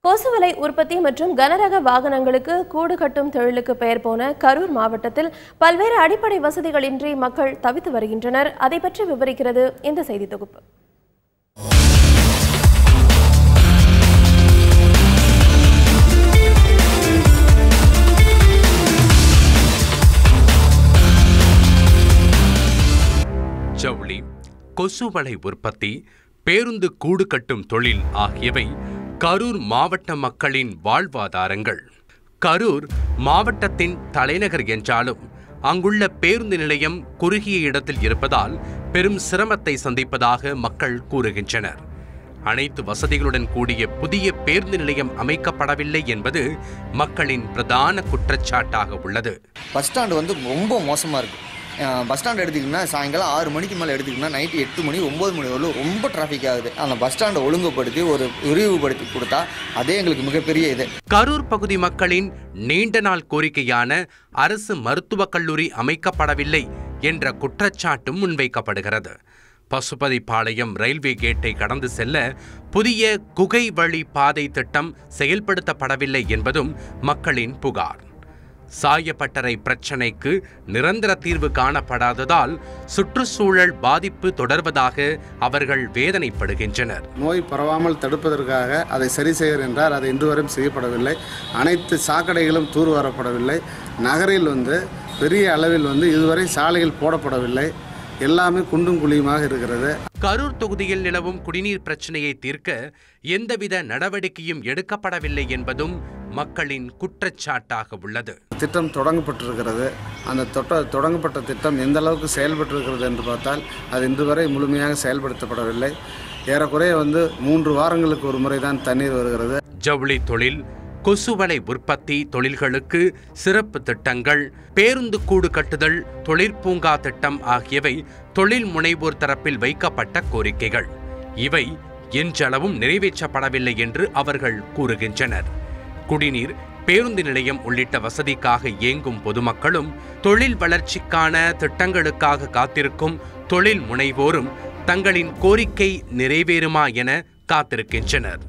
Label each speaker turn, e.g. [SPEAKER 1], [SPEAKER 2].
[SPEAKER 1] கொசுவலை உற்பத்தி மற்றும் கனரக வாகனங்களுக்கு கூடு கட்டும் தொழிலுக்கு பெயர் போன கரூர் மாவட்டத்தில் பல்வேறு அடிப்படை வசதிகளின்றி மக்கள் தவித்து வருகின்றனர். அதை பற்றி விவரிக்கிறது இந்த செய்தி தொகுப்பு.
[SPEAKER 2] ஜவுளி, கொசுவலை உற்பத்தி, பேருந்து கூடு கட்டும் தொழில் ஆகியவை கரூர் மாவட்ட மக்களின் வாழ்வாதாரங்கள். கரூர் மாவட்டத்தின் தலைநகர் என்றாலும் அங்குள்ள பேருந்து நிலையம் குறுகிய இடத்தில் இருப்பதால் பெரும் சிரமத்தை சந்திப்பதாக மக்கள் கூறுகின்றனர். அனைத்து வசதிகளுடன் கூடிய புதிய பேருந்து நிலையம் அமைக்கப்படவில்லை என்பது மக்களின் பிரதான குற்றச்சாட்டாக உள்ளது.
[SPEAKER 3] பஸ் ஸ்டாண்டு ரொம்ப மோசமாக இருக்குது. பஸ் ஸ்டாண்ட் எடுத்துக்கிட்டோம்னா சாயங்காலம் 6 மணிக்கு மேலே எடுத்துக்கிட்டோம்னா நைட்டு 8 மணி 9 மணி வரலும் ரொம்ப டிராஃபிக் ஆகுது. அந்த பஸ் ஸ்டாண்டை ஒழுங்குபடுத்தி ஒரு விரிவுபடுத்தி கொடுத்தா அதே எங்களுக்கு மிகப்பெரிய இது.
[SPEAKER 2] கரூர் பகுதி மக்களின் நீண்ட நாள் கோரிக்கையான அரசு மருத்துவக் கல்லூரி அமைக்கப்படவில்லை என்ற குற்றச்சாட்டும் முன்வைக்கப்படுகிறது. பசுபதிபாளையம் ரயில்வே கேட்டை கடந்து செல்ல புதிய குகை வழி பாதை திட்டம் செயல்படுத்தப்படவில்லை என்பதும் மக்களின் புகார். சாயப்பட்டறை பிரச்சினைக்கு நிரந்தர தீர்வு காணப்படாததால் சுற்றுச்சூழல் பாதிப்பு தொடர்வதாக அவர்கள் வேதனைப்படுகின்றனர்.
[SPEAKER 4] நோய் பரவாமல் தடுப்பதற்காக அதை சரி செய்ய என்றால் அது இன்று வரையும் செய்யப்படவில்லை. அனைத்து சாக்கடைகளும் தூர்வாரப்படவில்லை. நகரில் பெரிய அளவில் இதுவரை சாலைகள் போடப்படவில்லை. எல்லாமே குண்டும் குழியுமாக இருக்கிறது.
[SPEAKER 2] கரூர் தொகுதியில் நிலவும் குடிநீர் பிரச்சனையை தீர்க்க எந்தவித நடவடிக்கையும் எடுக்கப்படவில்லை என்பதும் மக்களின் குற்றச்சாட்டாக உள்ளது.
[SPEAKER 4] திட்டம் தொடங்கப்பட்டிருக்கிறது. அந்த தொடங்கப்பட்ட திட்டம் எந்த அளவுக்கு செயல்பட்டிருக்கிறது என்று பார்த்தால் அது இன்று வரை முழுமையாக செயல்படுத்தப்படவில்லை. ஏறக்குறைய 3 வாரங்களுக்கு ஒரு முறை தான் தண்ணீர் வருகிறது.
[SPEAKER 2] ஜவுளி தொழில், கொசுவலை உற்பத்தி தொழில்களுக்கு சிறப்பு திட்டங்கள், பேருந்து கூடு கட்டுதல், தொழிற்பூங்கா திட்டம் ஆகியவை தொழில் முனைவோர் தரப்பில் வைக்கப்பட்ட கோரிக்கைகள். இவை இன்றளவும் நிறைவேற்றப்படவில்லை என்று அவர்கள் கூறுகின்றனர். குடிநீர், பேருந்து நிலையம் உள்ளிட்ட வசதிக்காக இயங்கும் பொதுமக்களும் தொழில் வளர்ச்சிக்கான திட்டங்களுக்காக காத்திருக்கும் தொழில் முனைவோரும் தங்களின் கோரிக்கை நிறைவேறுமா என காத்திருக்கின்றனர்.